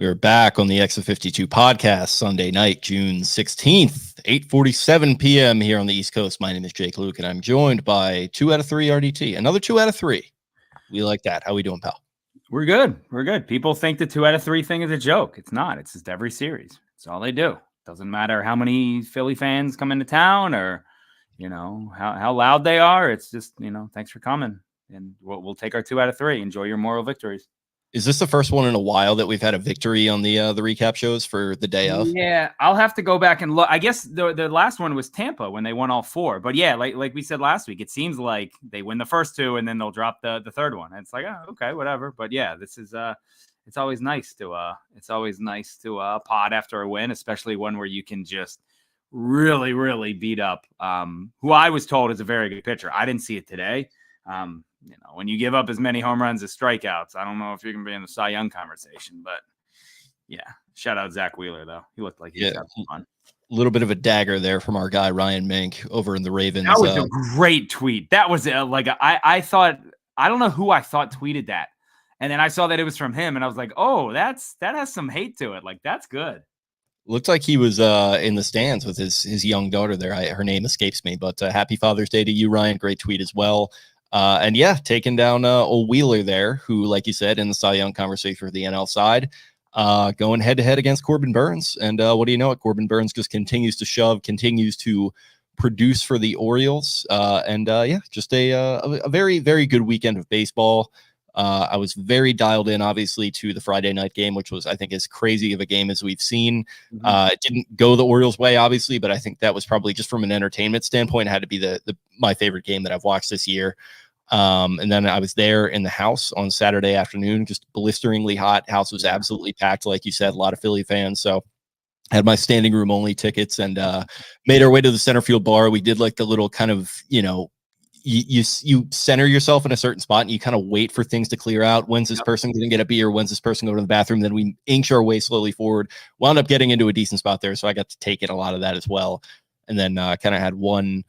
We are back on the Exit 52 podcast Sunday night, June 16th, 8:47 p.m. here on the East Coast. My name is Jake Louque, and I'm joined by 2 out of 3 Arditti. Another 2 out of 3. We like that. How we doing, pal? We're good. We're good. People think the 2 out of 3 thing is a joke. It's not. It's just every series. It's all they do. Doesn't matter how many Philly fans come into town or, how loud they are. It's just, thanks for coming. And we'll take our 2 out of 3. Enjoy your moral victories. Is this the first one in a while that we've had a victory on the recap shows for the day of? Yeah, I'll have to go back and look. I guess the last one was Tampa when they won all 4. But yeah, like we said last week, it seems like they win the first 2 and then they'll drop the third one. And it's like, oh, okay, whatever. But yeah, this is it's always nice to pod after a win, especially one where you can just really, really beat up who I was told is a very good pitcher. I didn't see it today. When you give up as many home runs as strikeouts, I don't know if you can be in the Cy Young conversation, but yeah, shout out Zach Wheeler though. He looked like he was having fun. A little bit of a dagger there from our guy Ryan Mink over in the Ravens. That was a great tweet. That was I thought, I don't know who I thought tweeted that, and then I saw that it was from him, and I was like, oh, that has some hate to it. Like, that's good. Looked like he was in the stands with his young daughter there. Her name escapes me, but happy Father's Day to you, Ryan. Great tweet as well. And yeah, taking down old Wheeler there, who, like you said, in the Cy Young conversation for the NL side, going head-to-head against Corbin Burns. And what do you know? Corbin Burns just continues to shove, continues to produce for the Orioles. Just a very, very good weekend of baseball. I was very dialed in, obviously, to the Friday night game, which was, I think, as crazy of a game as we've seen. It didn't go the Orioles' way, obviously, but I think that was probably just from an entertainment standpoint, it had to be my favorite game that I've watched this year. And then I was there in the house on Saturday afternoon, just blisteringly hot. House was absolutely packed, like you said, a lot of Philly fans. So had my standing room only tickets and made our way to the center field bar. We did like the little kind of, you center yourself in a certain spot and you kind of wait for things to clear out. When's this person going to get a beer? When's this person go to the bathroom? Then we inch our way slowly forward, wound up getting into a decent spot there. So I got to take in a lot of that as well. And then kind of had one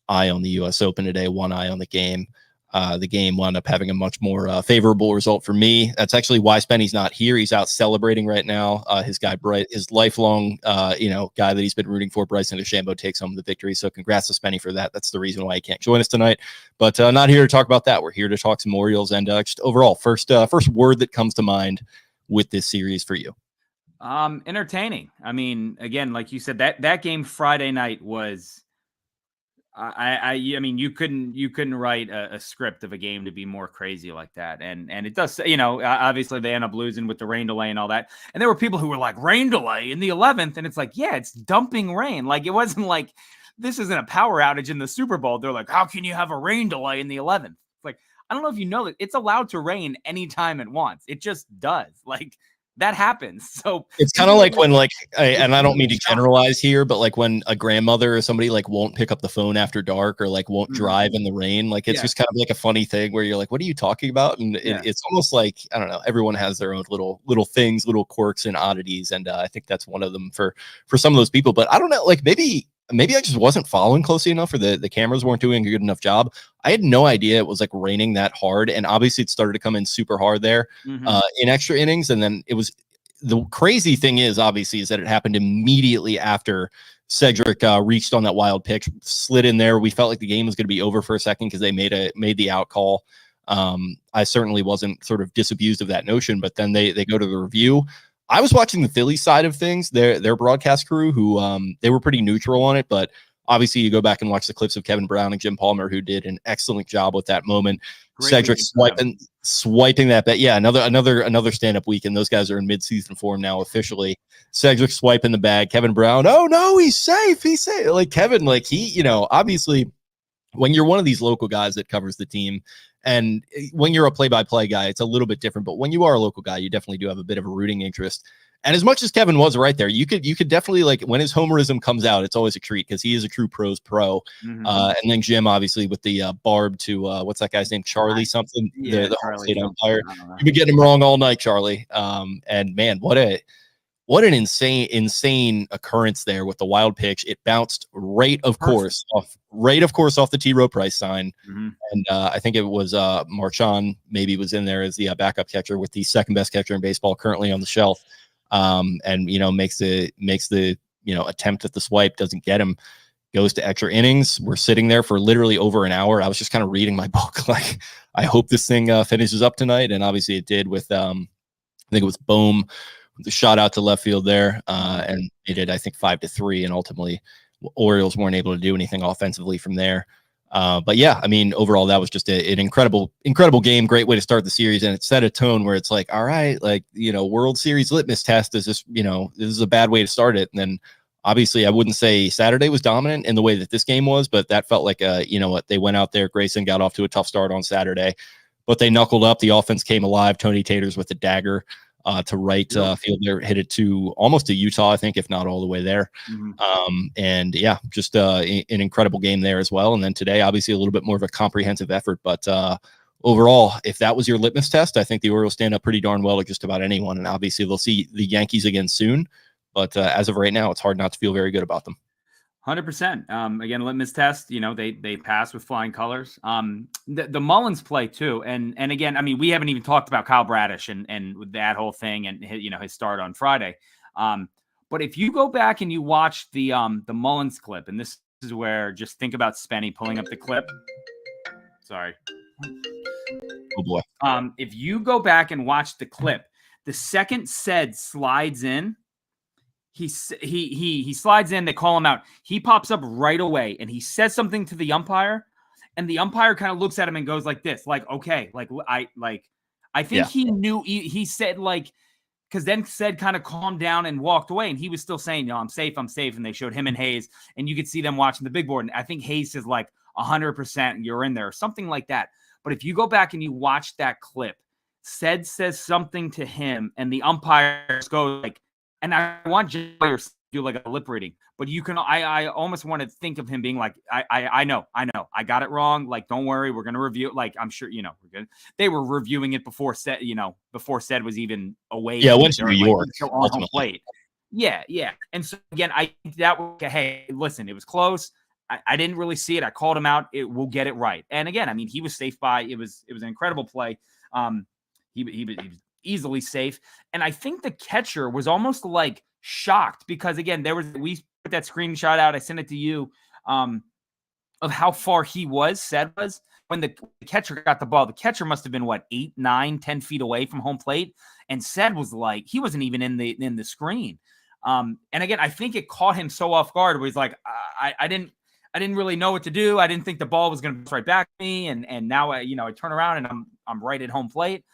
eye on the US Open today, one eye on the game. The game wound up having a much more favorable result for me. That's actually why Spenny's not here. He's out celebrating right now. His lifelong, guy that he's been rooting for, Bryson DeChambeau, takes home the victory. So congrats to Spenny for that. That's the reason why he can't join us tonight. But not here to talk about that. We're here to talk some Orioles and just overall first word that comes to mind with this series for you. Entertaining. I mean, again, like you said, that game Friday night was. I mean, you couldn't write a script of a game to be more crazy like that. And it does, obviously they end up losing with the rain delay and all that. And there were people who were like, rain delay in the 11th. And it's like, yeah, it's dumping rain. Like, it wasn't like this isn't a power outage in the Super Bowl. They're like, how can you have a rain delay in the 11th? It's like, I don't know if you know that it's allowed to rain anytime it wants. It just does. Like, that happens. So it's kind of like when, and I don't mean to generalize here, but like when a grandmother or somebody like won't pick up the phone after dark or like won't drive in the rain. Like it's just kind of like a funny thing where you're like, what are you talking about? And it's almost like, I don't know, everyone has their own little things, little quirks and oddities. And I think that's one of them for some of those people. But I don't know, like maybe I just wasn't following closely enough, or the cameras weren't doing a good enough job. I had no idea it was like raining that hard. And obviously it started to come in super hard there in extra innings. And then the crazy thing is that it happened immediately after Cedric reached on that wild pitch, slid in there. We felt like the game was going to be over for a second because they made the out call. I certainly wasn't sort of disabused of that notion, but then they go to the review. I was watching the Phillies side of things, their broadcast crew, who they were pretty neutral on it, but obviously you go back and watch the clips of Kevin Brown and Jim Palmer, who did an excellent job with that moment. Cedric swiping that bet. Yeah, another stand-up week, and those guys are in mid-season form now officially. Cedric swiping the bag. Kevin Brown, oh no, he's safe. Like Kevin, like he, obviously when you're one of these local guys that covers the team, and when you're a play-by-play guy, it's a little bit different. But when you are a local guy, you definitely do have a bit of a rooting interest. And as much as Kevin was right there, you could definitely, like, when his homerism comes out, it's always a treat because he is a true pros pro. And then Jim, obviously, with the barb to what's that guy's name? Charlie something. Yeah, the Charlie state umpire. You've been getting him wrong all night, Charlie. And man, what an insane occurrence there with the wild pitch. It bounced right, of course, off the T. Rowe Price sign. And I think it was Marchand maybe was in there as the backup catcher with the second best catcher in baseball currently on the shelf. and makes the attempt at the swipe, doesn't get him, goes to extra innings. We're sitting there for literally over an hour. I was just kind of reading my book, like, I hope this thing finishes up tonight, and obviously it did with I think it was Bohm, the shot out to left field there, and they did, I think, 5-3, and ultimately Orioles weren't able to do anything offensively from there. But yeah, I mean, overall, that was just an incredible game. Great way to start the series. And it set a tone where it's like, all right, like, World Series litmus test is this, this is a bad way to start it. And then obviously I wouldn't say Saturday was dominant in the way that this game was, but that felt like they went out there. Grayson got off to a tough start on Saturday, but they knuckled up. The offense came alive. Tony Taters with the dagger to right field there, hit it to almost to Utah, I think, if not all the way there. And yeah, just an incredible game there as well. And then today, obviously, a little bit more of a comprehensive effort. But overall, if that was your litmus test, I think the Orioles stand up pretty darn well to just about anyone. And obviously, they'll see the Yankees again soon. But as of right now, it's hard not to feel very good about them. 100%. Again, litmus test, they pass with flying colors. The Mullins play too. And again, I mean, we haven't even talked about Kyle Bradish and that whole thing and his start on Friday. But if you go back and you watch the Mullins clip, and this is where just think about Spenny pulling up the clip. Sorry. Oh boy. If you go back and watch the clip, the second Ced slides in, he slides in, they call him out. He pops up right away and he says something to the umpire, and the umpire kind of looks at him and goes like this, like, okay, I think he knew he said, like, because then Ced kind of calmed down and walked away, and he was still saying, I'm safe. And they showed him and Hayes, and you could see them watching the big board. And I think Hayes says like 100% you're in there or something like that. But if you go back and you watch that clip, Ced says something to him and the umpires go like, and I want players to do like a lip reading, but you can, I almost want to think of him being like, I know, I got it wrong. Like, don't worry, we're going to review it. Like, I'm sure, we're good. They were reviewing it before Ced was even away. Yeah, went to New York on home plate. Yeah. And so again, I think that was, hey, listen, it was close. I didn't really see it. I called him out. We'll get it right. And again, I mean, he was safe by, it was an incredible play. He was easily safe. And I think the catcher was almost like shocked because again, we put that screenshot out. I sent it to you of how far Ced was when the catcher got the ball. The catcher must've been 8, 9, 10 feet away from home plate. And Ced was like, he wasn't even in the screen. And again, I think it caught him so off guard where he's like, I didn't really know what to do. I didn't think the ball was going to be right back to me. And now I turn around and I'm right at home plate.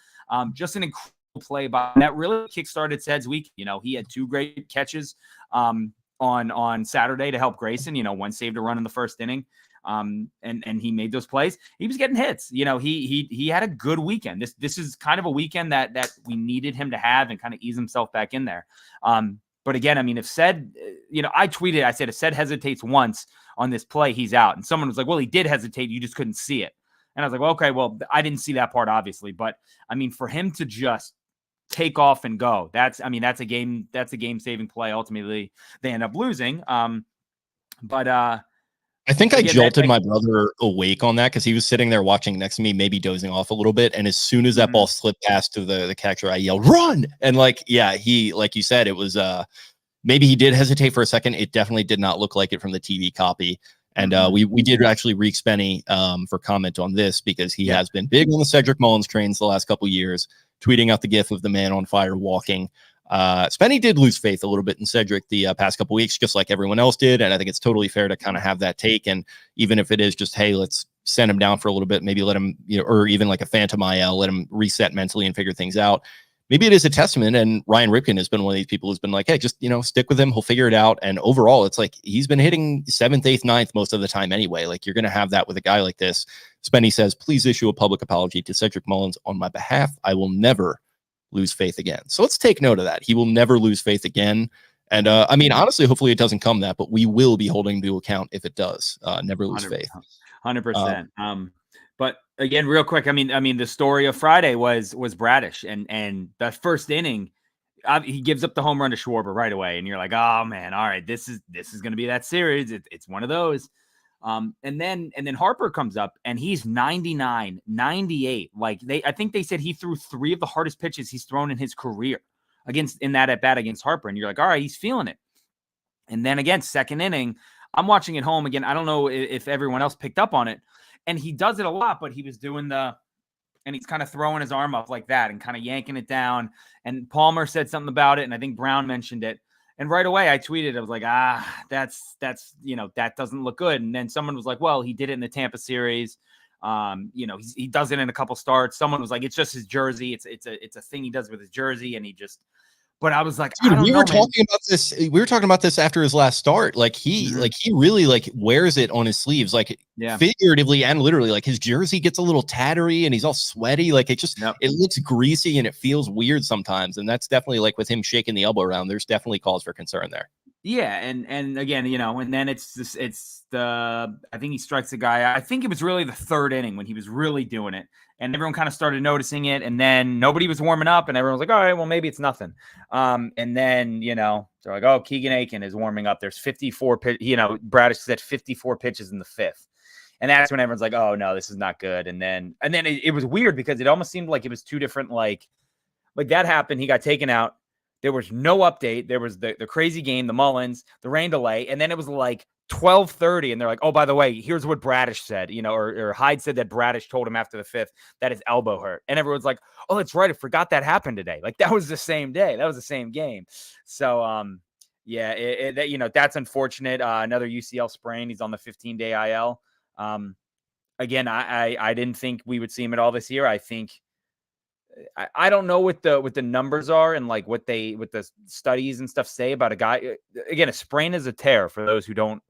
Just an incredible play by that really kickstarted Ced's week. He had 2 great catches on Saturday to help Grayson. One saved a run in the first inning. And he made those plays. He was getting hits. He had a good weekend. This is kind of a weekend that we needed him to have and kind of ease himself back in there. But again, I mean, if Ced, I tweeted, I said, if Ced hesitates once on this play, he's out. And someone was like, well, he did hesitate. You just couldn't see it. And I was like, well, okay, well, I didn't see that part, obviously. But I mean, for him to just take off and go, that's a game saving play. Ultimately, they end up losing. But I think I jolted my brother awake on that because he was sitting there watching next to me, maybe dozing off a little bit. And as soon as that ball slipped past to the catcher, I yelled, run. And he, like you said, it was maybe he did hesitate for a second. It definitely did not look like it from the TV copy. And we did actually reek Spenny for comment on this because he has been big on the Cedric Mullins trains the last couple of years, tweeting out the gif of the man on fire walking. Spenny did lose faith a little bit in Cedric the past couple of weeks, just like everyone else did. And I think it's totally fair to kind of have that take. And even if it is just, hey, let's send him down for a little bit, maybe let him, or even like a phantom IL, let him reset mentally and figure things out. Maybe it is a testament. And Ryan Ripken has been one of these people who's been like, hey, just, stick with him. He'll figure it out. And overall, it's like he's been hitting 7th, 8th, 9th most of the time anyway. Like you're going to have that with a guy like this. Spenny says, please issue a public apology to Cedric Mullins on my behalf. I will never lose faith again. So let's take note of that. He will never lose faith again. And I mean, honestly, hopefully it doesn't come that, but we will be holding to account if it does. Never lose faith. 100%. But again, real quick, I mean, the story of Friday was Bradish and the first inning, he gives up the home run to Schwarber right away, and you're like, oh man, all right, this is going to be that series. It's one of those. And then Harper comes up and he's 99, 98. Like I think they said he threw 3 of the hardest pitches he's thrown in his career. in that at bat against Harper. And you're like, all right, he's feeling it. And then again, second inning, I'm watching at home again. I don't know if everyone else picked up on it. And he does it a lot, but he was doing and he's kind of throwing his arm up like that and kind of yanking it down. And Palmer said something about it. And I think Brown mentioned it. And right away I tweeted, I was like, that's, that doesn't look good. And then someone was like, well, he did it in the Tampa series. He does it in a couple starts. Someone was like, it's just his jersey. It's a thing he does with his jersey. And but I was like, dude, we were talking about this. We were talking about this after his last start. Like he really like wears it on his sleeves, like figuratively and literally. Like his jersey gets a little tattery and he's all sweaty. Like it looks greasy and it feels weird sometimes. And that's definitely like with him shaking the elbow around. There's definitely cause for concern there. Yeah, and again, and then I think he strikes a guy. I think it was really the third inning when he was really doing it, and everyone kind of started noticing it, and then nobody was warming up, and everyone was like, all right, well, maybe it's nothing. And then, they're like, oh, Keegan Aiken is warming up. There's 54 Bradish said 54 pitches in the fifth. And that's when everyone's like, oh no, this is not good. And then it was weird because it almost seemed like it was two different, like that happened. He got taken out. There was no update. There was the crazy game, the Mullins, the rain delay. And then it was like 12:30. And they're like, oh, by the way, here's what Bradish said, or Hyde said that Bradish told him after the fifth that his elbow hurt. And everyone's like, oh, that's right. I forgot that happened today. Like that was the same day. That was the same game. So, that's unfortunate. Another UCL sprain. He's on the 15-day IL. Again, I didn't think we would see him at all this year. I think, I don't know what the numbers are and like what the studies and stuff say about a guy. Again, a sprain is a tear for those who don't,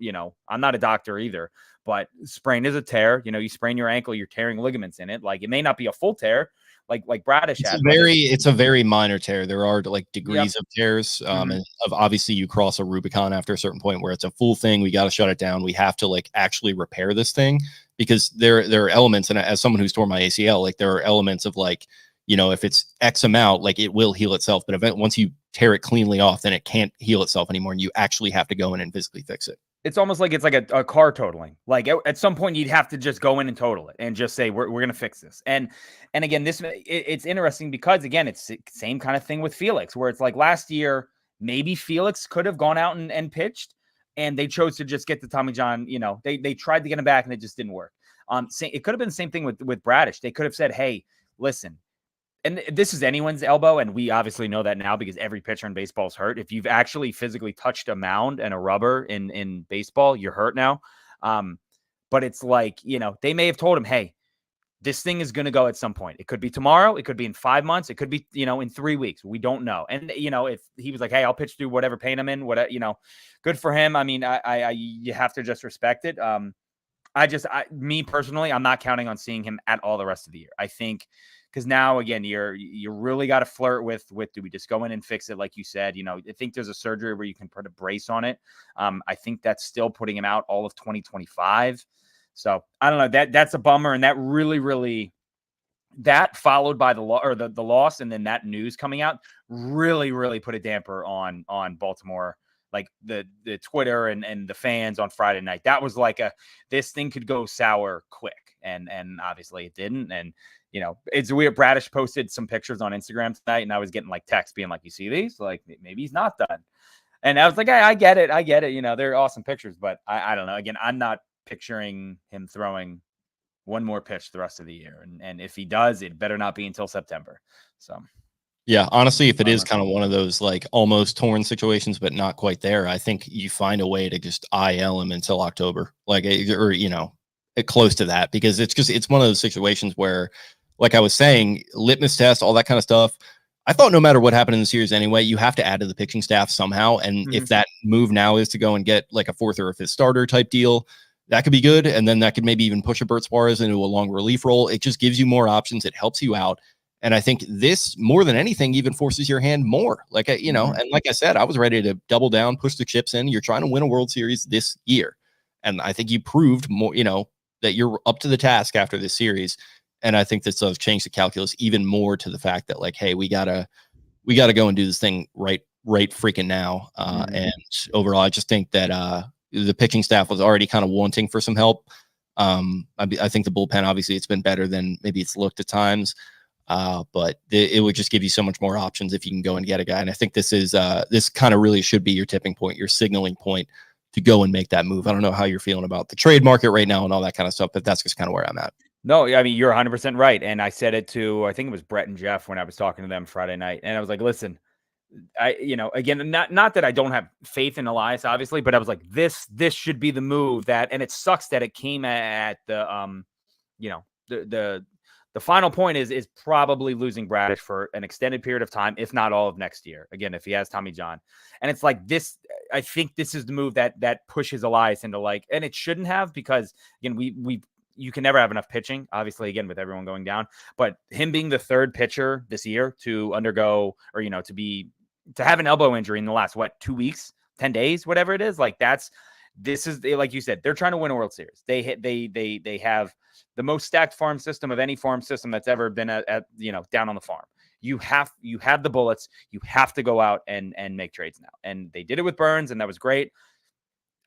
I'm not a doctor either, but sprain is a tear. You sprain your ankle, you're tearing ligaments in it. Like it may not be a full tear like Bradish had. It's a very minor tear. There are like degrees of tears. And obviously you cross a Rubicon after a certain point where it's a full thing. We got to shut it down. We have to like actually repair this thing because there are elements. And as someone who's torn my ACL, like there are elements of like, if it's X amount, like it will heal itself. But once you tear it cleanly off, then it can't heal itself anymore. And you actually have to go in and physically fix it. It's almost like it's like a car totaling. Like at some point you'd have to just go in and total it and just say, we're going to fix this. And again, it's interesting because again, it's the same kind of thing with Felix, where it's like last year, maybe Felix could have gone out and pitched and they chose to just get the Tommy John, they tried to get him back and it just didn't work. It could have been the same thing with Bradish. They could have said, hey, listen, and this is anyone's elbow, and we obviously know that now because every pitcher in baseball is hurt. If you've actually physically touched a mound and a rubber in baseball, you're hurt now. But it's like, they may have told him, hey, this thing is going to go at some point. It could be tomorrow. It could be in 5 months. It could be, in 3 weeks. We don't know. And, if he was like, hey, I'll pitch through whatever pain I'm in, good for him. I mean, you have to just respect it. Me personally, I'm not counting on seeing him at all the rest of the year. I think, because now, again, you really got to flirt with do we just go in and fix it? Like you said, I think there's a surgery where you can put a brace on it. I think that's still putting him out all of 2025. So I don't know, that's a bummer. And that really, really, that followed by the loss and then that news coming out really, really put a damper on Baltimore. Like the Twitter and the fans on Friday night. That was like this thing could go sour quick. And obviously it didn't. And, it's weird. Bradish posted some pictures on Instagram tonight and I was getting like texts being like, you see these? Like maybe he's not done. And I was like, I get it. They're awesome pictures, but I don't know. Again, I'm not picturing him throwing one more pitch the rest of the year. And if he does, it better not be until September. So. Yeah, honestly, if it is kind of one of those like almost torn situations, but not quite there, I think you find a way to just IL him until October, close to that, because it's one of those situations where, like I was saying, litmus test, all that kind of stuff. I thought no matter what happened in the series anyway, you have to add to the pitching staff somehow. And if that move now is to go and get like a fourth or a fifth starter type deal, that could be good. And then that could maybe even push a Bert Suarez into a long relief role. It just gives you more options. It helps you out. And I think this, more than anything, even forces your hand more. Like, and like I said, I was ready to double down, push the chips in. You're trying to win a World Series this year. And I think you proved more, that you're up to the task after this series. And I think this does change the calculus even more to the fact that, like, hey, we gotta go and do this thing right freaking now. And overall, I just think that the pitching staff was already kind of wanting for some help. I think the bullpen, obviously, it's been better than maybe it's looked at times. But it would just give you so much more options if you can go and get a guy. And I think this kind of really should be your tipping point, your signaling point to go and make that move. I don't know how you're feeling about the trade market right now and all that kind of stuff, but that's just kind of where I'm at. No, I mean, you're 100% right. And I said it to, I think it was Brett and Jeff when I was talking to them Friday night. And I was like, listen, again, not that I don't have faith in Elias, obviously, but I was like, this should be the move and it sucks that it came at the, the final point is probably losing Bradish for an extended period of time, if not all of next year. Again, if he has Tommy John. And it's like this, I think this is the move that pushes Elias into and it shouldn't have, because again, you can never have enough pitching, obviously, again, with everyone going down, but him being the third pitcher this year to undergo, or, to have an elbow injury in the last, 2 weeks, 10 days, whatever it is, this is, like you said, they're trying to win a World Series. They have the most stacked farm system of any farm system that's ever been at down on the farm. You have the bullets. You have to go out and make trades now. And they did it with Burns, and that was great.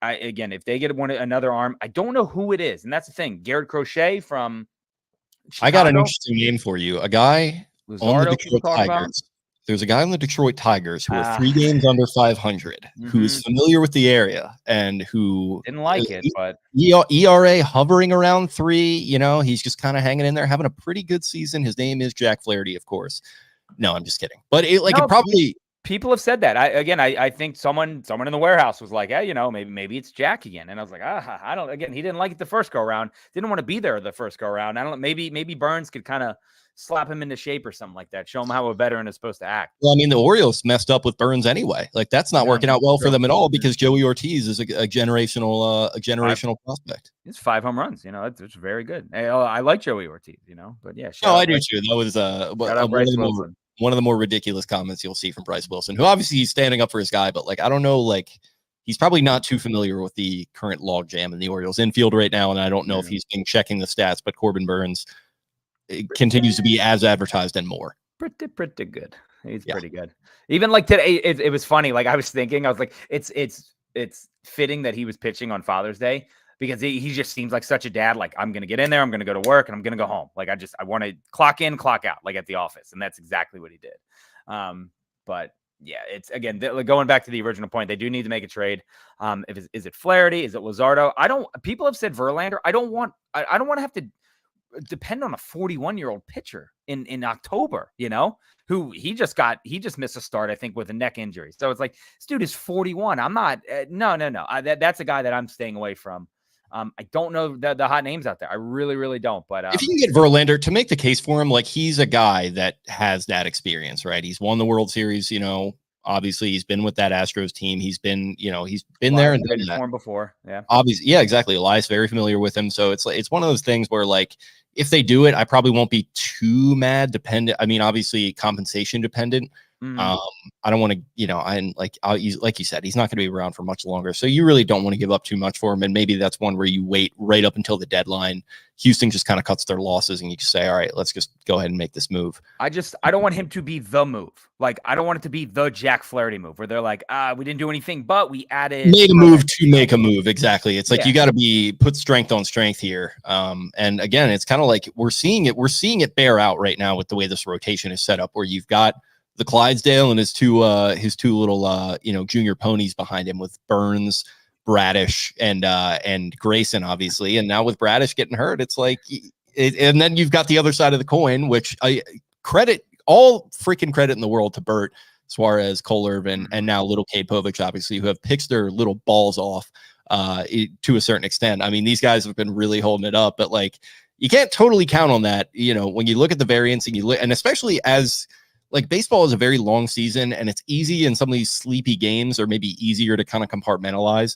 Again, if they get another arm, I don't know who it is. And that's the thing. Garrett Crochet from Chicago. I got an interesting name for you. A guy on the Luzardo, Detroit Tigers. There's a guy on the Detroit Tigers who are 3 games under 500, who is familiar with the area and who didn't like it, but ERA hovering around 3. He's just kind of hanging in there, having a pretty good season. His name is Jack Flaherty, of course. No, I'm just kidding. But it probably people have said that. I think someone in the warehouse was like, hey, maybe it's Jack again. And I was like, I don't. Again, he didn't like it the first go around. Didn't want to be there the first go around. I don't know. Maybe Burns could kind of slap him into shape or something like that. Show him how a veteran is supposed to act. Well, I mean, the Orioles messed up with Burns anyway. That's not working out well for them at all, because Joey Ortiz is a generational prospect. It's 5 home runs. It's very good. I like Joey Ortiz. But yeah. I do too. That was one of the more ridiculous comments you'll see from Bryce Wilson, who obviously he's standing up for his guy, but I don't know, he's probably not too familiar with the current log jam in the Orioles infield right now. And I don't know if he's been checking the stats, but Corbin Burns continues to be as advertised and more. Pretty good. He's pretty good. Even today, it was funny. I was thinking, I was like, it's fitting that he was pitching on Father's Day, because he just seems like such a dad. I'm going to get in there, I'm going to go to work, and I'm going to go home. I want to clock in, clock out, at the office. And that's exactly what he did. But yeah, it's again, going back to the original point, they do need to make a trade. Is it Flaherty? Is it Luzardo? People have said Verlander. I don't want to have to depend on a 41-year-old pitcher in October, who he just missed a start, I think, with a neck injury. So it's like, this dude is 41. I'm not, no. That's a guy that I'm staying away from. I don't know the hot names out there. I really, really don't. But if you can get Verlander to make the case for him, he's a guy that has that experience, right? He's won the World Series, obviously he's been with that Astros team. He's been there and done that before. Yeah. Obviously. Yeah, exactly. Elias very familiar with him. So it's one of those things where if they do it, I probably won't be too mad. Obviously compensation dependent. I don't want to, like you said, he's not going to be around for much longer. So you really don't want to give up too much for him. And maybe that's one where you wait right up until the deadline. Houston just kind of cuts their losses and you just say, all right, let's just go ahead and make this move. I don't want him to be the move. I don't want it to be the Jack Flaherty move where they're like, we didn't do anything, but we made a move to make a move. Exactly. It's you got to put strength on strength here. And again, it's kind of we're seeing it bear out right now with the way this rotation is set up, where you've got the Clydesdale and his two little junior ponies behind him with Burns, Bradish, and Grayson, obviously. And now with Bradish getting hurt, it's and then you've got the other side of the coin, which I all freaking credit in the world to Bert, Suarez, Cole Irvin, and now little Cade Povich, obviously, who have pitched their little balls off to a certain extent. I mean, these guys have been really holding it up, but you can't totally count on that. When you look at the variance and especially as baseball is a very long season, and it's easy in some of these sleepy games, or maybe easier to kind of compartmentalize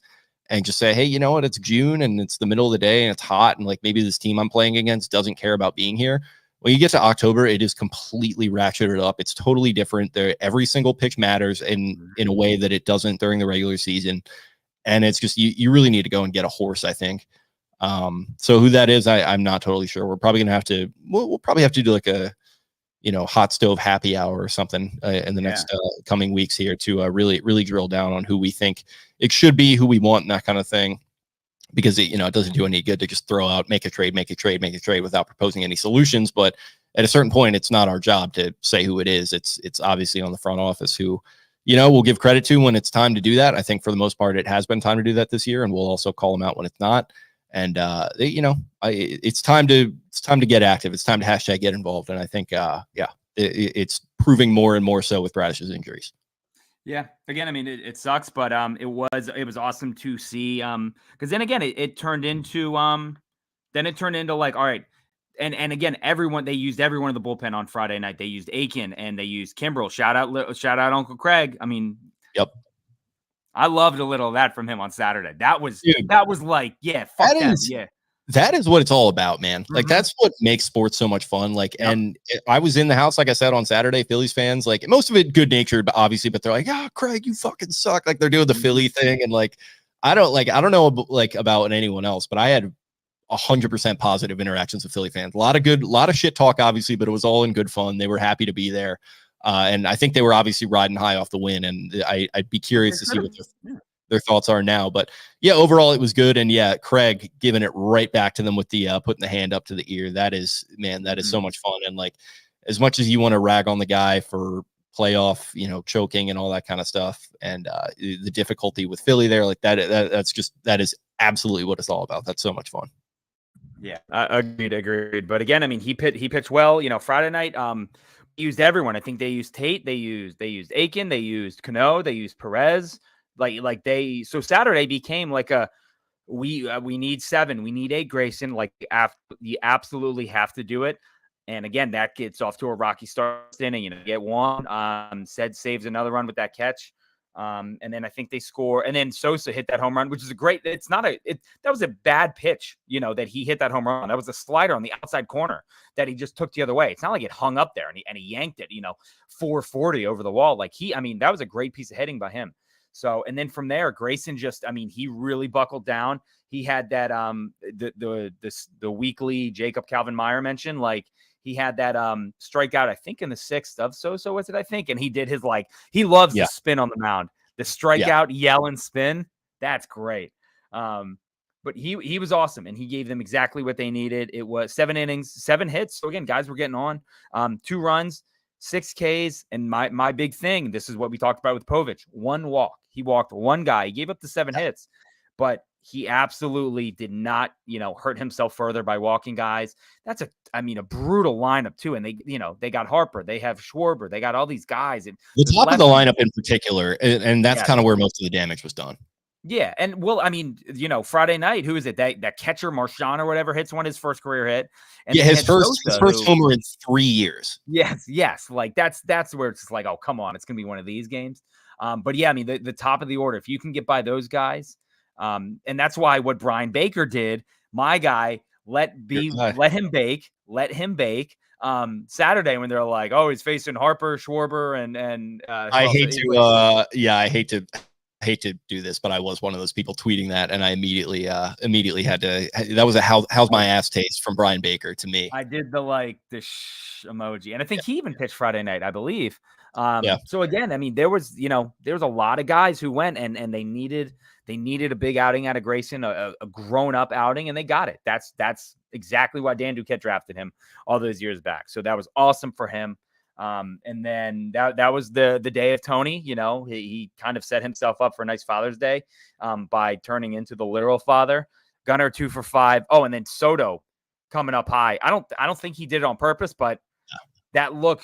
and just say, hey, you know what? It's June and it's the middle of the day and it's hot. And maybe this team I'm playing against doesn't care about being here. When you get to October, it is completely ratcheted up. It's totally different. Every single pitch matters in a way that it doesn't during the regular season. And it's just, you really need to go and get a horse, I think. So who that is, I'm not totally sure. We're probably going to we'll probably have to do a, hot stove happy hour or something in the next coming weeks here to really, really drill down on who we think it should be, who we want, and that kind of thing. Because it doesn't do any good to just throw out, make a trade without proposing any solutions. But at a certain point, it's not our job to say who it is. It's obviously on the front office who, we'll give credit to when it's time to do that. I think for the most part, it has been time to do that this year, and we'll also call them out when it's not. And it's time to get active. It's time to hashtag get involved. And I think, it's proving more and more so with Bradish's injuries. Yeah. Again, I mean, it sucks, but it was awesome to see. Because then again, it turned into like, all right. And again, they used everyone in the bullpen on Friday night. They used Aiken and they used Kimbrel. Shout out Uncle Craig. I mean, yep. I loved a little of that from him on Saturday. That was like, yeah, fuck that. Yeah. That is what it's all about, man. Like, that's what makes sports so much fun. Like, and I was in the house, like I said, on Saturday, Phillies fans, like most of it good natured, but obviously, but they're like, Craig, you fucking suck. Like they're doing the Philly thing. And like, I don't know like about anyone else, but I had 100% positive interactions with Philly fans. A lot of shit talk, obviously, but it was all in good fun. They were happy to be there. And I think they were obviously riding high off the win. And I'd be curious to see what their thoughts are now. But yeah, overall, it was good. And yeah, Craig giving it right back to them with the putting the hand up to the ear. That is so much fun. And like, as much as you want to rag on the guy for playoff, choking and all that kind of stuff, and the difficulty with Philly there, like that is absolutely what it's all about. That's so much fun. Yeah, agreed. But again, I mean, he pitched well. Friday night, used everyone. I think they used Tate, they used Aiken, they used Cano, they used Perez. So Saturday became like we need 7, we need 8 Grayson. Like you absolutely have to do it. And again, that gets off to a rocky start inning. Get one. Saves another run with that catch. And then I think they score, and then Sosa hit that home run, which is that was a bad pitch, that he hit that home run. That was a slider on the outside corner that he just took the other way. It's not like it hung up there and he yanked it, 440 over the wall. That was a great piece of hitting by him. So, and then from there, Grayson he really buckled down. He had that, the weekly Jacob Calvin Meyer mention, like, he had that strikeout, I think in the 6th of Sosa, was it, I think? And he did his, he loves the spin on the mound. The strikeout, yell and spin. That's great. But he was awesome, and he gave them exactly what they needed. It was 7 innings, 7 hits. So again, guys were getting on. 2 runs, 6 Ks, and my big thing, this is what we talked about with Povich, 1 walk. He walked 1 guy. He gave up the 7 hits, but he absolutely did not, hurt himself further by walking guys. That's a brutal lineup too. And they got Harper, they have Schwarber, they got all these guys. And the top of the lineup in particular, and that's kind of where most of the damage was done. Yeah. And Friday night, who is it? That catcher Marchand or whatever hits his first career hit. And his first homer in 3 years. Yes. Like that's where it's just like, oh, come on, it's gonna be one of these games. But yeah, the top of the order, if you can get by those guys. And that's why what Brian Baker did, my guy, let him bake. Saturday when they're like, oh, he's facing Harper, Schwarber, and I hate to do this, but I was one of those people tweeting that, and I immediately had to. That was a how's my ass taste from Brian Baker to me. I did the emoji, and I think he even pitched Friday night, I believe. So again, there was a lot of guys who went and they needed a big outing out of Grayson, a grown up outing, and they got it. That's exactly why Dan Duquette drafted him all those years back. So that was awesome for him. And then that was the day of Tony. He kind of set himself up for a nice Father's Day by turning into the literal father. Gunnar 2 for 5. Oh, and then Soto coming up high. I don't think he did it on purpose, but that look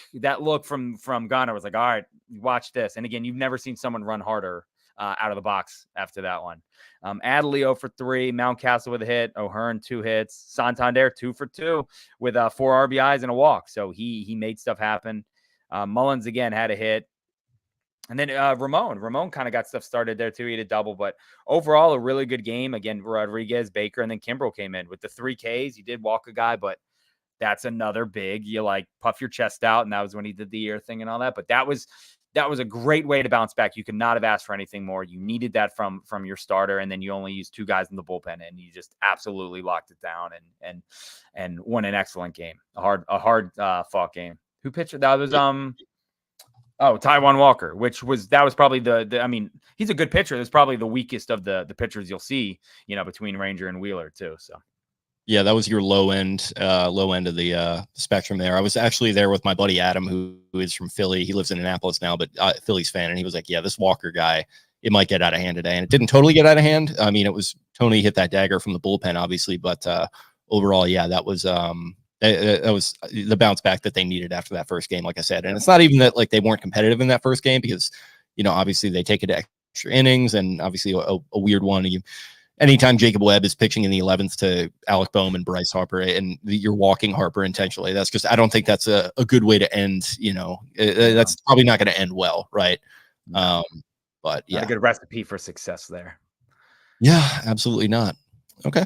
from Gunnar was like, all right, watch this. And again, you've never seen someone run harder out of the box after that one. Adley 0 for 3, Mountcastle with a hit, O'Hearn 2 hits, Santander 2 for 2 with 4 RBIs and a walk. So he made stuff happen. Mullins again had a hit. And then Ramon kind of got stuff started there too. He had a double, but overall a really good game. Again, Rodriguez, Baker, and then Kimbrel came in with the 3 Ks. He did walk a guy, but that's another big, you puff your chest out. And that was when he did the ear thing and all that. But that was a great way to bounce back. You could not have asked for anything more. You needed that from your starter. And then you only used 2 guys in the bullpen, and you just absolutely locked it down and won an excellent game. A hard fought game. Who pitched? That was, Taijuan Walker, that was probably he's a good pitcher. That's probably the weakest of the pitchers you'll see, between Ranger and Wheeler too. So. Yeah, that was your low end of the spectrum there. I was actually there with my buddy Adam, who is from Philly. He lives in Annapolis now, but Phillies fan, and he was like, "Yeah, this Walker guy, it might get out of hand today," and it didn't totally get out of hand. I mean, it was Tony hit that dagger from the bullpen, obviously, but overall, yeah, that was the bounce back that they needed after that first game, like I said. And it's not even that like they weren't competitive in that first game because obviously they take it to extra innings, and obviously a weird one. Anytime Jacob Webb is pitching in the 11th to Alec Boehm and Bryce Harper, and you're walking Harper intentionally, that's just, I don't think that's a good way to end, that's probably not going to end well. Right. No. But yeah, not a good recipe for success there. Yeah, absolutely not. Okay.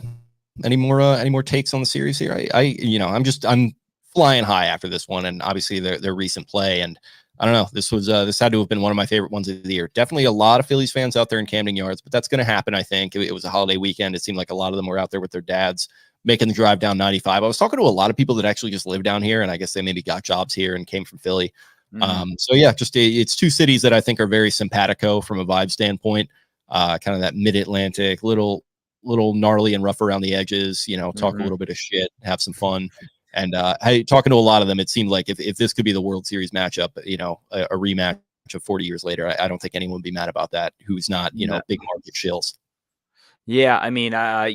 Any more takes on the series here? I'm flying high after this one, and obviously their recent play, and I don't know. This had to have been one of my favorite ones of the year. Definitely a lot of Phillies fans out there in Camden Yards, but that's going to happen. I think it was a holiday weekend. It seemed like a lot of them were out there with their dads making the drive down 95. I was talking to a lot of people that actually just live down here, and I guess they maybe got jobs here and came from Philly. So yeah, it's two cities that I think are very simpatico from a vibe standpoint. Kind of that mid-Atlantic, little gnarly and rough around the edges. Talk a little bit of shit, have some fun. And talking to a lot of them, it seemed like if this could be the World Series matchup, a rematch of 40 years later, I don't think anyone would be mad about that. Who's not, big market shills. Yeah, I mean, I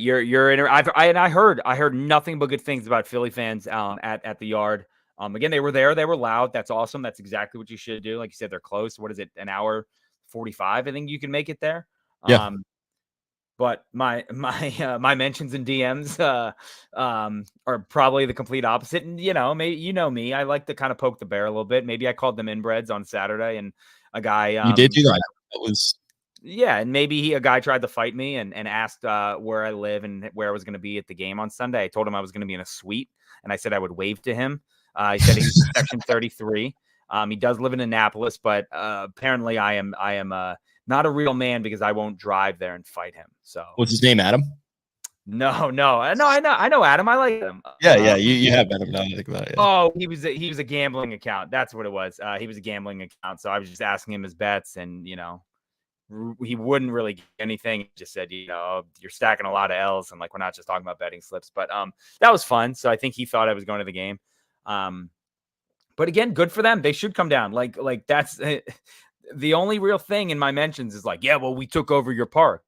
heard nothing but good things about Philly fans at the Yard. Again, they were there, they were loud. That's awesome. That's exactly what you should do. Like you said, they're close. What is it? An hour 45? I think you can make it there. Yeah. But my mentions and DMs are probably the complete opposite. And maybe me, I like to kind of poke the bear a little bit. Maybe I called them inbreds on Saturday, and a guy you did do that. That was and maybe a guy tried to fight me and asked where I live and where I was going to be at the game on Sunday. I told him I was going to be in a suite, and I said I would wave to him. He said he's in section 33. He does live in Annapolis, but apparently I am not a real man because I won't drive there and fight him. So what's his name? Adam? No, I know Adam. I like him. Yeah. You have met him now. I think about it. Yeah. Oh, he was a gambling account. That's what it was. He was a gambling account. So I was just asking him his bets, and he wouldn't really get anything. He just said, you're stacking a lot of L's, and like we're not just talking about betting slips. But that was fun. So I think he thought I was going to the game. But again, good for them. They should come down. Like that's the only real thing in my mentions is like, yeah, well, we took over your park.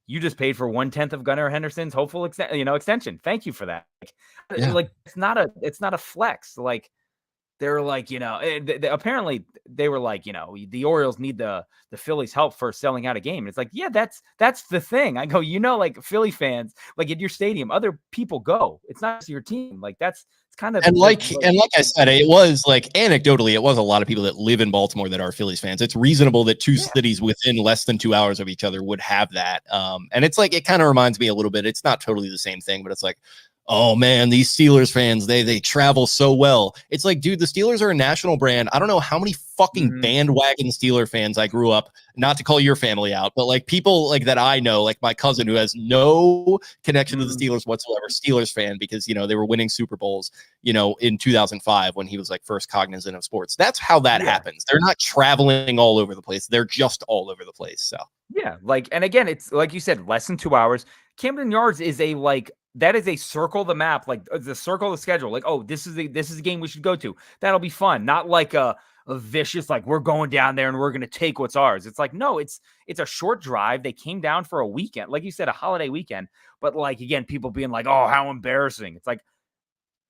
You just paid for 1/10 of Gunnar Henderson's hopeful extension. Thank you for that. Like it's not a flex. Like they're like, apparently they were like, the Orioles need the Phillies help for selling out a game. And it's like, yeah, that's the thing. I go, like Philly fans, like at your stadium, other people go. It's not just your team. Like it's kind of like I said, it was like anecdotally, it was a lot of people that live in Baltimore that are Phillies fans. It's reasonable that two cities within less than 2 hours of each other would have that. And it's like it kind of reminds me a little bit. It's not totally the same thing, but it's like, oh man, these Steelers fans, they travel so well. It's like, dude, the Steelers are a national brand. I don't know how many fucking bandwagon Steeler fans I grew up, not to call your family out, but like people like that I know, like my cousin who has no connection to the Steelers whatsoever, Steelers fan, because they were winning Super Bowls, in 2005 when he was like first cognizant of sports. That's how that happens. They're not traveling all over the place. They're just all over the place. So yeah, and again, it's like you said, less than 2 hours. Camden Yards is that is a circle the map, like the circle the schedule. Like, oh, this is a game we should go to. That'll be fun. Not like a vicious, like we're going down there and we're going to take what's ours. It's like, no, it's a short drive. They came down for a weekend. Like you said, a holiday weekend. But like, again, people being like, oh, how embarrassing. It's like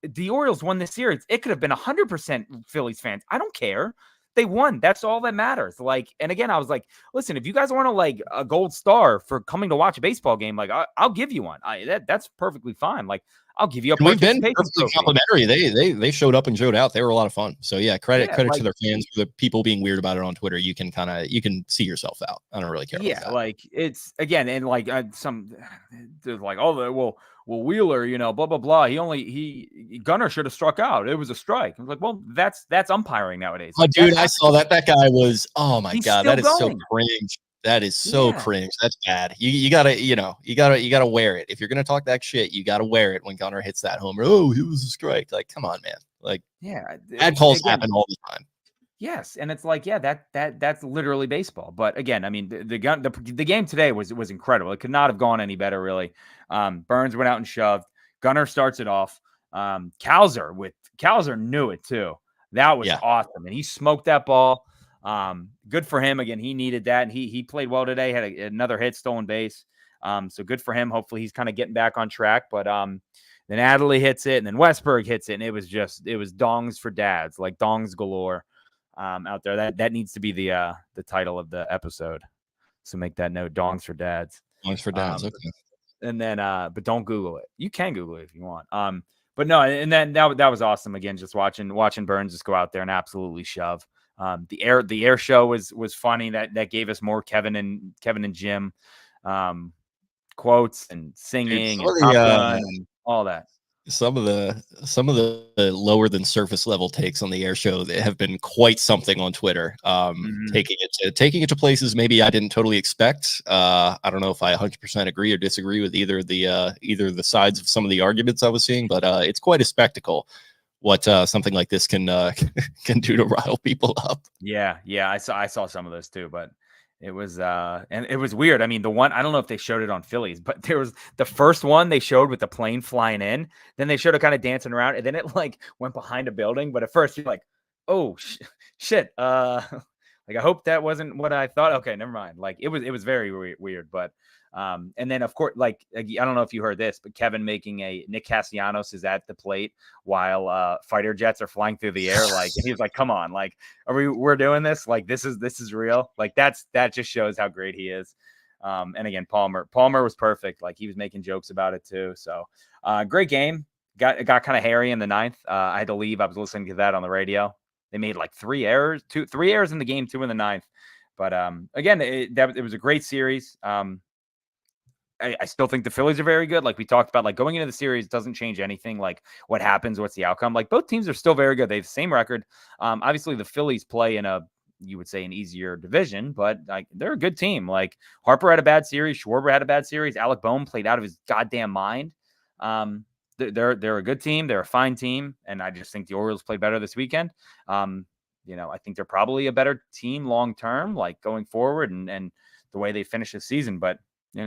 the Orioles won this series. It could have been 100% Phillies fans. I don't care. They won. That's all that matters. Like, and again, I was like, listen, if you guys want a gold star for coming to watch a baseball game, like I'll give you one. That's perfectly fine. Like I'll give you a we've been perfectly complimentary. They showed up and showed out. They were a lot of fun. So yeah, credit to their fans for the people being weird about it on Twitter. You can see yourself out. I don't really care. Yeah, about that. like it's again, and like there's like, oh, well, Wheeler, blah blah blah. Gunnar should have struck out. It was a strike. I was like, well, that's umpiring nowadays. Oh, dude, I saw that. That guy was. Oh my god, that is so cringe. That is so cringe. That's bad. You gotta wear it. If you're gonna talk that shit, you gotta wear it when Gunnar hits that homer. Oh, it was a strike. Like, come on, man. Like, bad calls happen all the time. Yes, and it's like, that's literally baseball. But again, I mean, the game today was incredible. It could not have gone any better, really. Burns went out and shoved. Gunnar starts it off. Cowser knew it too. That was awesome, and he smoked that ball. Good for him. Again, he needed that, and he played well today. Had another hit, stolen base. So good for him. Hopefully, he's kind of getting back on track. But then Adley hits it, and then Westberg hits it, and it was dongs for dads, like dongs galore out there. That needs to be the title of the episode. So make that note: dongs for dads. Dongs for dads. Okay. And then, but don't Google it. You can Google it if you want. But no, and then that was awesome. Again, just watching Burns just go out there and absolutely shove. The air show was funny. That gave us more Kevin and Jim quotes and singing and all that. Some of the lower than surface level takes on the air show that have been quite something on Twitter. Taking it to places maybe I didn't totally expect. I don't know if I 100% agree or disagree with either the sides of some of the arguments I was seeing, but it's quite a spectacle what something like this can do to rile people up. Yeah, I saw some of those too, but it was and it was weird. I mean, the one, I don't know if they showed it on Phillies, but there was the first one they showed with the plane flying in. Then they showed it kind of dancing around, and then it like went behind a building. But at first you're like, oh shit. Like I hope that wasn't what I thought. Okay, never mind. Like it was very weird. But and then of course, like I don't know if you heard this, but Kevin making a Nick Castellanos is at the plate while fighter jets are flying through the air. Like he's like, come on, like we're doing this. Like this is real. Like that just shows how great he is. And again, Palmer was perfect. Like he was making jokes about it too. So great game. Got kind of hairy in the ninth. I had to leave. I was listening to that on the radio. They made like three errors in the game, 2 in the ninth. But again, it was a great series. I still think the Phillies are very good. Like we talked about, like going into the series doesn't change anything. Like what happens, what's the outcome? Like both teams are still very good. They have the same record. Obviously the Phillies play in you would say an easier division, but like they're a good team. Like Harper had a bad series. Schwarber had a bad series. Alec Boehm played out of his goddamn mind. They're a good team. They're a fine team. And I just think the Orioles played better this weekend. I think they're probably a better team long-term, like going forward and the way they finish the season, but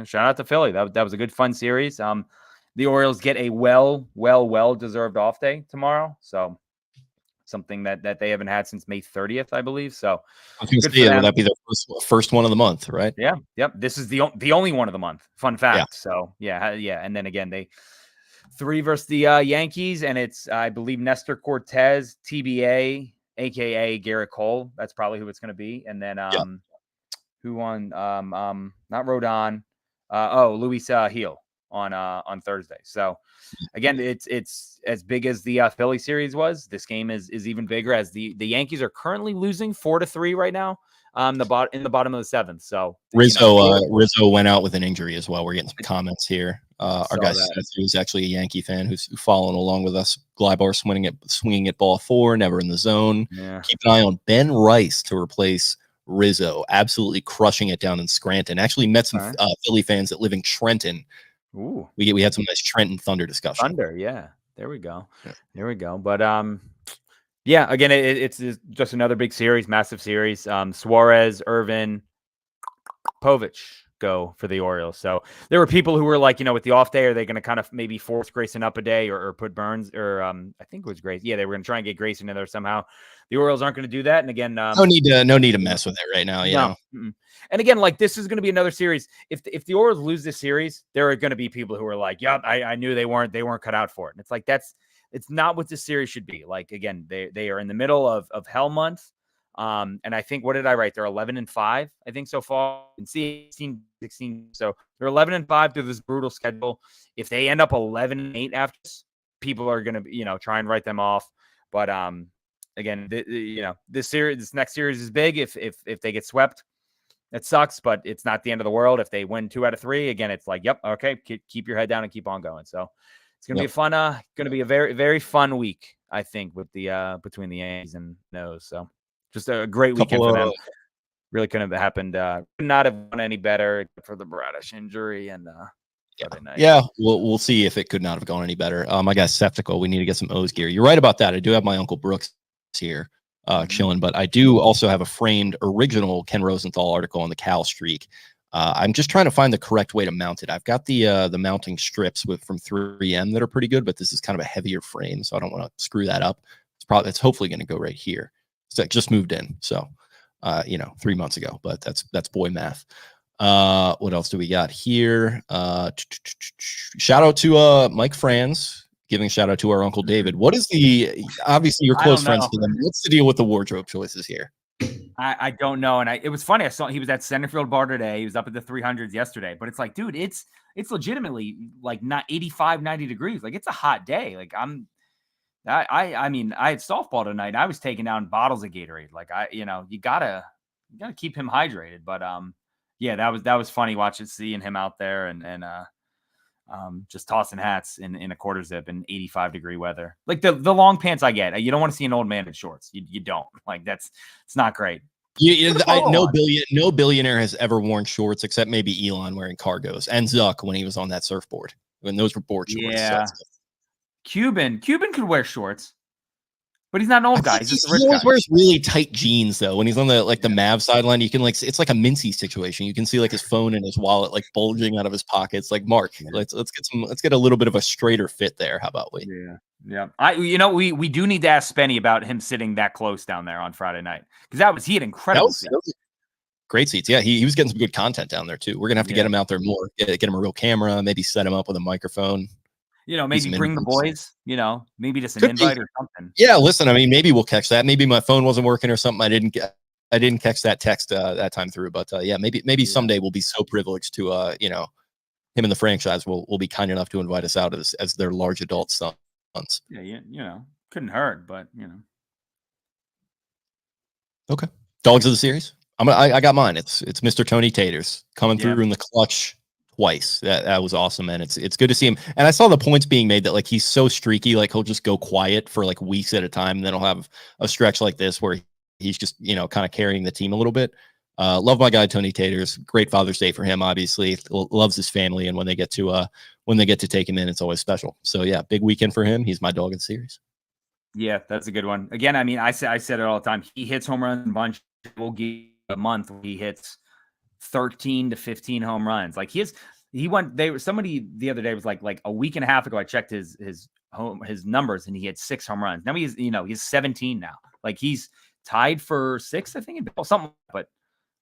shout out to Philly. That was a good, fun series. The Orioles get a well-deserved off day tomorrow. So something that they haven't had since May 30th, I believe. So I was going to say, will that be the first one of the month, right? Yeah. Yep. This is the only one of the month. Fun fact. Yeah. So yeah. And then again, they 3 versus the Yankees, and it's I believe Nestor Cortez, TBA, aka Garrett Cole. That's probably who it's going to be. And then who won? Not Rodon. Luis Heel on Thursday. So again, it's as big as the Philly series was. This game is even bigger as the Yankees are currently losing 4-3 right now. In the bottom of the 7th. So Rizzo went out with an injury as well. We're getting some comments here. Our guy Seth, who's actually a Yankee fan, who's following along with us. Glybar swinging at ball 4, never in the zone. Yeah. Keep an eye on Ben Rice to replace Rizzo, absolutely crushing it down in Scranton. Actually met some Philly fans that live in Trenton. Ooh, we had some nice Trenton Thunder discussion. Thunder, yeah. There we go. Yeah. There we go. But yeah, again, it's just another big series, massive series. Suarez, Irvin, Povich go for the Orioles. So there were people who were like, with the off day, are they going to kind of maybe force Grayson up a day or put Burns or I think it was Grayson. Yeah, they were going to try and get Grayson in there somehow. The Orioles aren't going to do that. And again, no need to mess with it right now. You know. And again, like this is going to be another series. If the Orioles lose this series, there are going to be people who are like, "Yep, I knew they weren't cut out for it." And it's like it's not what this series should be. Like again, they are in the middle of hell month. And I think, what did I write? They're 11-5, I think, so far. And 16. So they're 11-5 through this brutal schedule. If they end up 11-8 after this, people are going to, try and write them off. But again, this next series is big. If they get swept, it sucks, but it's not the end of the world. If they win 2 out of 3, again, it's like, yep, okay, keep your head down and keep on going. So it's going to be going to be a very, very fun week, I think, with the between the Yankees and Nos. So just a great weekend for them. Really couldn't have happened. Could not have gone any better for the Bradish injury and we'll see if it could not have gone any better. My guy's skeptical. We need to get some O's gear. You're right about that. I do have my Uncle Brooks here chilling, but I do also have a framed original Ken Rosenthal article on the Cal streak I'm just trying to find the correct way to mount it. I've got the mounting strips from 3M that are pretty good, but this is kind of a heavier frame, so I don't want to screw that up. It's hopefully going to go right here. So it just moved in, so 3 months ago, but that's boy math. What else do we got here? Shout out to Mike Franz, giving shout out to our Uncle David. What is obviously you're close friends to them. What's the deal with the wardrobe choices here? I don't know. And it was funny. I saw he was at Centerfield Bar today. He was up at the 300s yesterday, but it's like, dude, it's legitimately like not 85, 90 degrees. Like it's a hot day. Like I mean, I had softball tonight. I was taking down bottles of Gatorade. Like you gotta keep him hydrated. But yeah, that was funny seeing him out there and just tossing hats in a quarter zip in 85-degree weather. Like the long pants, I get. You don't want to see an old man in shorts. You don't. Like it's not great. No billionaire has ever worn shorts except maybe Elon wearing cargos and Zuck when he was on that surfboard when those were board shorts. Yeah. So Cuban could wear shorts, but he's not an old guy. He's just a rich he always guy. wears really tight jeans though. When he's on the Mav sideline, you can it's like a Mincy situation. You can see like his phone and his wallet like bulging out of his pockets. Like Mark, let's get a little bit of a straighter fit there. How about we? Yeah. We do need to ask Spenny about him sitting that close down there on Friday night because he had incredible seats. Great seats. Yeah, he was getting some good content down there too. We're gonna have to get him out there more. Get him a real camera. Maybe set him up with a microphone. Maybe bring the boys. Maybe just an invite or something. Yeah, listen. I mean, maybe we'll catch that. Maybe my phone wasn't working or something. I didn't catch that text that time through. But yeah, maybe someday we'll be so privileged to him and the franchise will be kind enough to invite us out as their large adult sons. Yeah, couldn't hurt, but Okay, dogs of the series. I got mine. It's Mr. Tony Taters coming through in the clutch twice. That was awesome, and it's good to see him. And I saw the points being made that like he's so streaky, like he'll just go quiet for like weeks at a time, and then he'll have a stretch like this where he's just kind of carrying the team a little bit. Love my guy Tony Taters. Great Father's Day for him. Obviously, loves his family, and when they get to take him in, it's always special. So yeah, big weekend for him. He's my dog in the series. Yeah, that's a good one. Again, I mean, I said it all the time. He hits home runs a bunch. We'll give a month where he hits 13 to 15 home runs. Like somebody the other day was like a week and a half ago, I checked his numbers and he had 6 home runs. Now he's 17 now. Like he's tied for 6, I think, something. But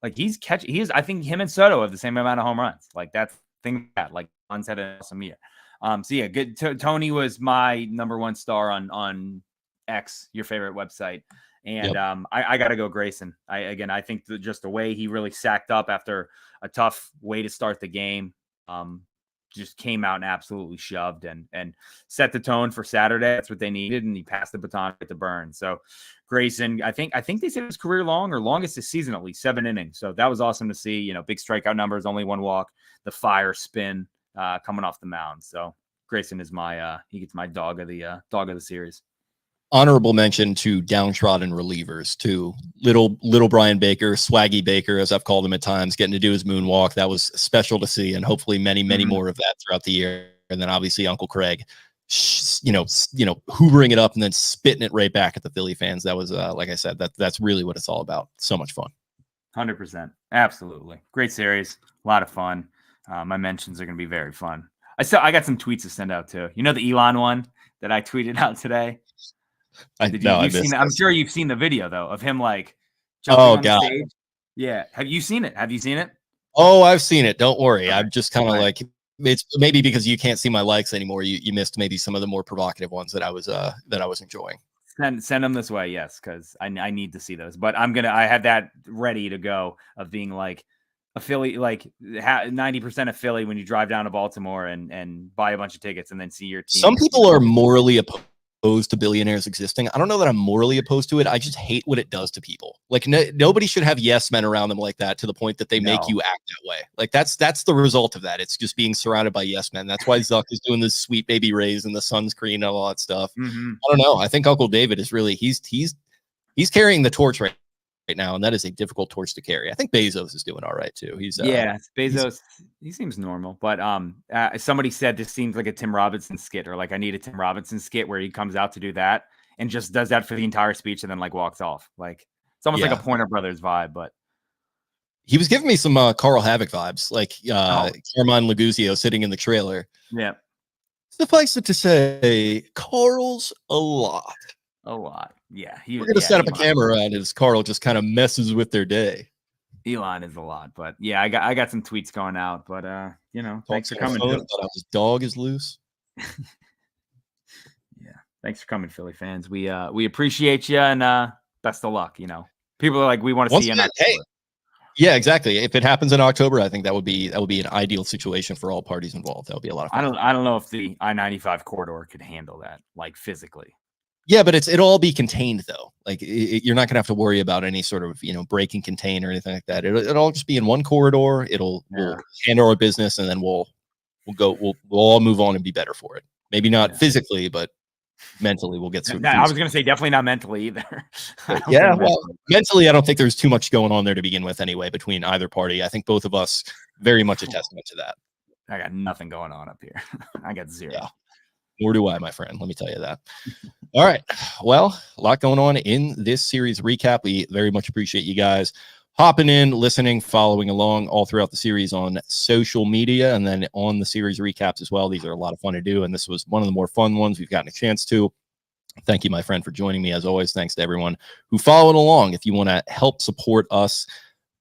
like I think him and Soto have the same amount of home runs. Like that's thing that like Bonds had an awesome year. So yeah, good. Tony was my number 1 star on X, your favorite website. And I got to go Grayson. I think just the way he really sacked up after a tough way to start the game, just came out and absolutely shoved and set the tone for Saturday. That's what they needed, and he passed the baton to Burns. So Grayson, I think they said it was career long or longest this season, at least 7 innings. So that was awesome to see. Big strikeout numbers, only 1 walk, the fire spin coming off the mound. So Grayson is he gets my dog of the series. Honorable mention to downtrodden relievers too. Little Brian Baker, Swaggy Baker, as I've called him at times, getting to do his moonwalk. That was special to see, and hopefully many more of that throughout the year. And then obviously Uncle Craig, hoovering it up and then spitting it right back at the Philly fans. That was like I said, that's really what it's all about. So much fun. 100%, absolutely great series, a lot of fun. My mentions are going to be very fun. I got some tweets to send out too. The Elon one that I tweeted out today. I'm sure you've seen the video though of him like jumping on the stage. Yeah, have you seen it? Oh, I've seen it. Don't worry. I'm just kind of like, it's maybe because you can't see my likes anymore. You missed maybe some of the more provocative ones that I was enjoying. Send them this way, yes, because I need to see those. But I had that ready to go of being like a Philly, like 90% of Philly when you drive down to Baltimore and buy a bunch of tickets and then see your team. Some people are morally opposed to billionaires existing. I don't know that I'm morally opposed to it. I just hate what it does to people. Like nobody should have yes men around them like that to the point that they make you act that way. Like that's the result of that. It's just being surrounded by yes men. That's why Zuck is doing this sweet baby rays and the sunscreen and all that stuff. Mm-hmm. I don't know. I think Uncle David is really he's carrying the torch right now, and that is a difficult torch to carry. I think Bezos is doing all right too. Bezos. He seems normal, but somebody said this seems like a Tim Robinson skit, or like I need a Tim Robinson skit where he comes out to do that and just does that for the entire speech and then like walks off. Like it's almost like a Pointer Brothers vibe, but He was giving me some Carl Havoc vibes, like Carmine Laguzio sitting in the trailer. Yeah. Suffice it to say, Carl's a lot. A lot. Yeah. We're going to set up a camera around it as Carl just kind of messes with their day. Elon is a lot, but yeah, I got some tweets going out, but you know, thanks for coming. His dog is loose. Yeah, thanks for coming, Philly fans. We appreciate you, and best of luck. You know, people are like, we want to see you in October. Hey, yeah, exactly. If it happens in October, I think that would be an ideal situation for all parties involved. That would be a lot of fun. I don't know if the I-95 corridor could handle that, like physically. Yeah, but it'll all be contained though. Like you're not gonna have to worry about any sort of break and contain or anything like that. It'll all just be in one corridor. We'll handle our business, and then we'll all move on and be better for it. Maybe not physically, but mentally we'll get through. I was gonna say definitely not mentally either. Mentally, I don't think there's too much going on there to begin with anyway between either party. I think both of us very much a testament to that. I got nothing going on up here. I got zero. Yeah. Nor do I, my friend. Let me tell you that. All right. Well, a lot going on in this series recap. We very much appreciate you guys hopping in, listening, following along all throughout the series on social media and then on the series recaps as well. These are a lot of fun to do, and this was one of the more fun ones we've gotten a chance to. Thank you, my friend, for joining me as always. Thanks to everyone who followed along. If you want to help support us,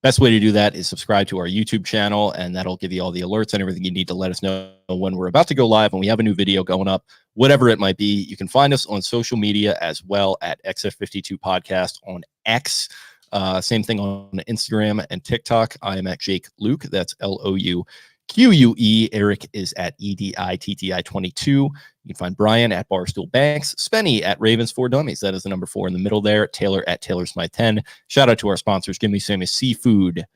best way to do that is subscribe to our YouTube channel, and that'll give you all the alerts and everything you need to let us know when we're about to go live and we have a new video going up, whatever it might be. You can find us on social media as well at XF52 Podcast on X. Same thing on Instagram and TikTok. I am at Jake Louque. That's LOUQUE. Eric is at EDITTI22. You can find Brian at Barstool Banks, Spenny at Ravens 4 Dummies. That is the number 4 in the middle there. Taylor at Taylor Smythe 10. Shout out to our sponsors: Gimme Sammy Seafood,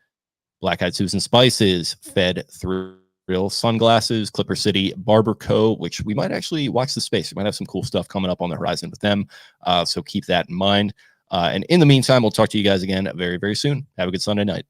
Black Eyed Susan Spices, Fed Thrill Sunglasses, Clipper City Barber Co., which we might actually watch the space. We might have some cool stuff coming up on the horizon with them. So keep that in mind. And in the meantime, we'll talk to you guys again very, very soon. Have a good Sunday night.